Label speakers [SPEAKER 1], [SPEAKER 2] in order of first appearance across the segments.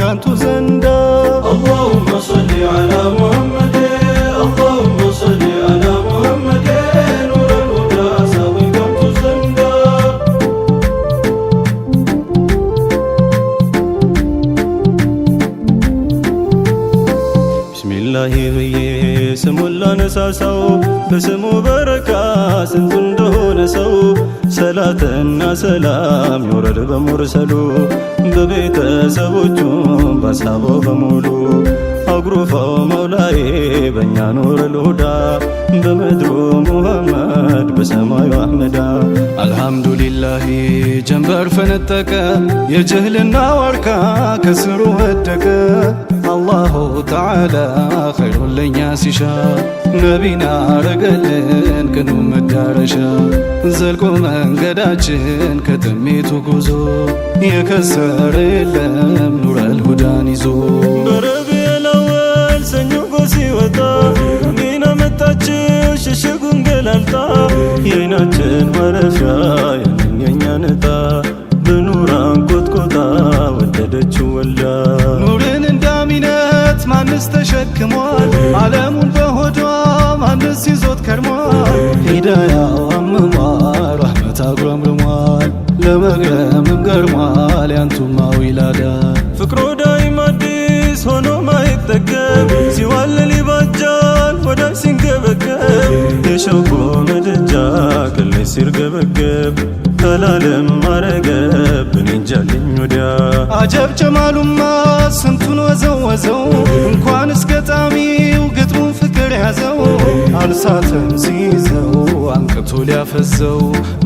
[SPEAKER 1] ካንቱ ዘንዳ
[SPEAKER 2] اللهم صل على محمد اللهم صل على محمد نور الهدى ساوي ካንቱ ዘንዳ
[SPEAKER 1] ቢስሚላሂ ብዬ ስሙን ላነሳሳው በስሙ በረካ ስንቱ እንደሆነ ሰው ሰላትና ሰላም ይውረድ በሙርሰሉ በቤተሰቦቹም በአስሃባው በሙሉ አጉሩፋው መውላዬ በእኛ ኑር ልሁዳ በምድሩ ሙሐመድ በሰማዩ አሕመዳ አልሐምዱሊላሂ ጀንበር ፈነጠቀ የጅህልና ዋርካ ከስሩ ወደቀ አላሁ ተዓላ ኸይሩን ለኛ ሲሻ ነቢና አረገልን ቅኑ መዳረሻ ዘልቆ መንገዳችን ከጥሜቱ ጉዞ የከሰረ የለም ኑረል ሁዳን ይዞ በረቢዑል አወል ሰኞ ጎህ ሲወጣ ሚና መጣችው ሽሽጉን ገላልጣ የዓይናችን ማረፊያ የኛ ነጣ በኑራን ኮትኮታ ወደደችው ወልዳ ኑርን እንዳሚነት ማንስ ተሸክሟል ዓለሙን በሆዷ ማንስ ይዞት ከርሟል ሂዳያው አምሟል ረሕመት አጉረምርሟል ለመግረምም ገርሟል ያንቱማ ዊላዳ ፍቅሮ ዳይም አዲስ ሆኖ ማይጠገብ ሲዋልል ይባጃል ወዳጅ ሲንገበገብ የሸውቁ መደጃ ቅሌት ሲርገበገብ ከላለም አረገብን እንጃልኝ ወዲያ አጀብ ጀማሉማ ስንቱን ወዘወዘው እንኳን እስከ ጣሚው ግጥሙን ፍቅር ያዘው አልሳተም ሲይዘው አንቅቶ ሊያፈዘው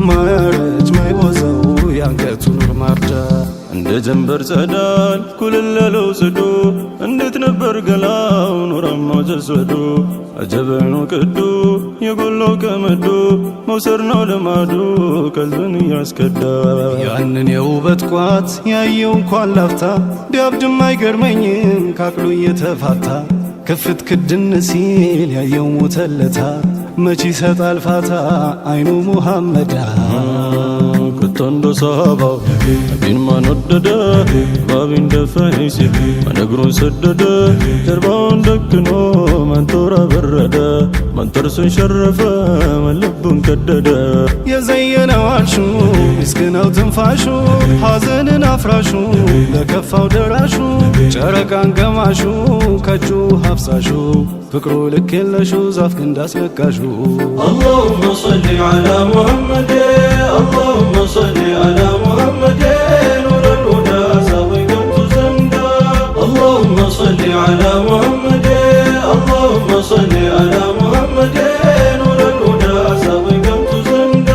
[SPEAKER 1] ማያረጅ ማይቦዘው ያንገቱ ኑር ማርጃ እንደ ጀንበር ጸዳል ኩልለለው ጽዱ እንዴት ነበር ገላው ኑራማው ጀስወዱ አጀበ ነው ቅዱ የጎላው ከመዱ መውሰድ ነው ልማዱ ቀልብን እያስከዳ ያንን የውበት ቋት ያየው እንኳን ላፍታ ቢያብድም አይገርመኝም ካቅሉ እየተፋታ ክፍት ክድን ሲል ያየው ሞተለታ መች ይሰጣል ፋታ አይኑ ሙሐመዳ ከቶንዶ ሰሃባው ነቢን ማን ወደደ ባቢን ደፈይሲ ማነግሩን ሰደደ ጀርባውን ደክኖ መንቶራ በረደ መንተርሱን ሸረፈ መለቡን ቀደደ የዘየነው አርሹ ምስግናው ትንፋሹ ሐዘንን አፍራሹ ለከፋው ደራሹ ጨረቃን ገማሹ ከእጁ ሀብሳሹ ፍቅሩ ልክ የለሹ ዛፍ ግንድ አስለቃሹ
[SPEAKER 2] اللهم صل على محمد اللهم صل على محمد نور الهدى ساوي ካንቱ ዘንዳ اللهم صل على محمد اللهم صل على محمد نور الهدى ساوي ካንቱ ዘንዳ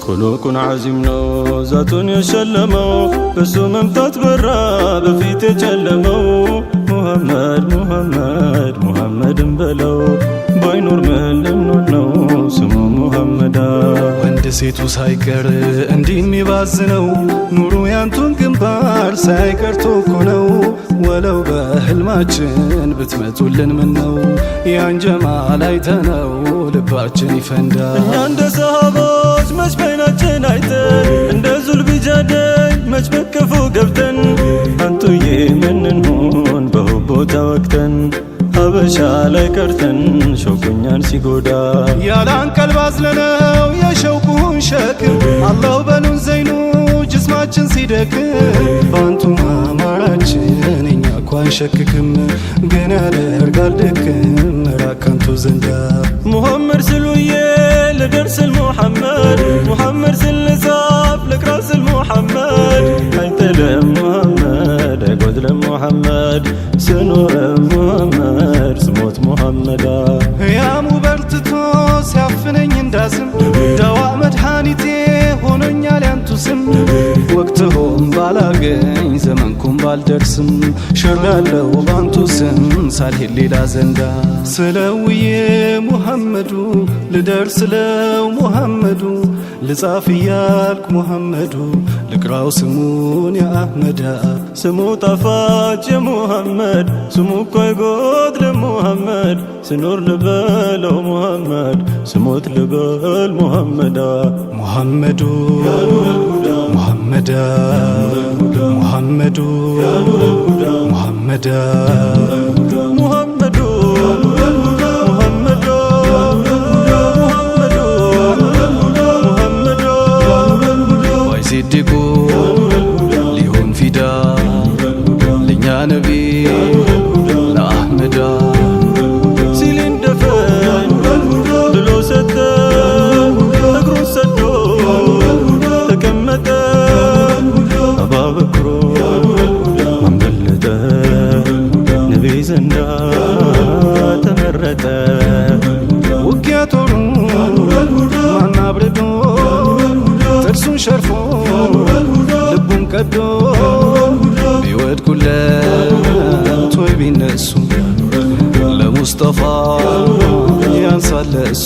[SPEAKER 1] ኩሉኩን ዓዚም ነው ዛቱን የሸለመው በሱ መምጣት በራ በፊት የጨለመው ሙሐመድ ሙሐመድ ሙሐመድን በለው ባይኖር ምን ልንሆን ነው ስሙ ሙሐመዳ ወንድ ሴቱ ሳይቀር እንዲህ የሚባዝነው ኑሩ ያንቱን ግንባር ሳይቀርቶ እኮ ነው ወለው በህልማችን ብትመጡልን ምን ነው ያን ጀማል አይተነው ልባችን ይፈንዳ እኛ እንደ ሰሃቦች መች በዓይናችን አይተን እንደ ዙልቢጃደይ መች በክፉ ገብተን አንቱዬ ምንንሆን በሁቦታ ወቅተን ሀበሻ ላይ ቀርተን ሸውቁኛን ሲጎዳ ያላን ቀልብ አዝለነው የሸውቁን ሸክም አላሁ በሉን ዘይኑ ጅስማችን ሲደክም በአንቱ ማማራችን እኛ እኳ አንሸክክም ግን ያደርጋል ድክም ራቅ ካንቱ ዘንዳ ሙሐመድ ስሉዬ ልደርስል ሙሐመድ ሙሐመድ ስልጻፍ ልቅራስል ሙሐመድ አይጥልም ሙሐመድ አይጎድልም ሙሐመድ ስኖርም ሙሐመድ ስሞት ሙሐመዳ ሕያሙ በርትቶ ሲያፍነኝ እንዳስም ደዋ መድኃኒቴ ሆኖኛል ያንቱ ስም ወቅትሆም ባላገኝ ዘመንኩም ባልደርስም ሸራለው ባንቱ ስም ሳልሄድ ሌላ ዘንዳ ስለውዬ ሙሐመዱ ልደርስለው ሙሐመዱ
[SPEAKER 3] ልጻፍ እያልኩ ሙሐመዱ ልቅራው ስሙን የአህመዳ
[SPEAKER 1] ስሙ ጣፋጭ የሙሐመድ ስሙ እኮ አይጎድልም ሙሐመድ ስኖር ልበለው ሙሐመድ ስሞት ልበል ሙሐመዳ
[SPEAKER 3] ሙሐመዱ ሙሐመዳ ሙሐመዱ ሙሐመዳ
[SPEAKER 1] ሙሐመዱ
[SPEAKER 3] ሲድቁ ሊሆን ፊዳ ለኛ ነቢ ለአህመዳ
[SPEAKER 1] ሲሊንደፈን ብሎ ሰጠ እግሩን ሰዶ ተቀመጠ አባበክሮ አንበለጠ ነቢ ዘንዳ ተመረጠ
[SPEAKER 3] ውጊያ ጦሩን ማን አብርዶ ጥርሱን ሸርፎ ልቡን ቀዶ ቢወድቁለት ወይ ቢነሱ ለሙስጠፋ ያንሳለ እሱ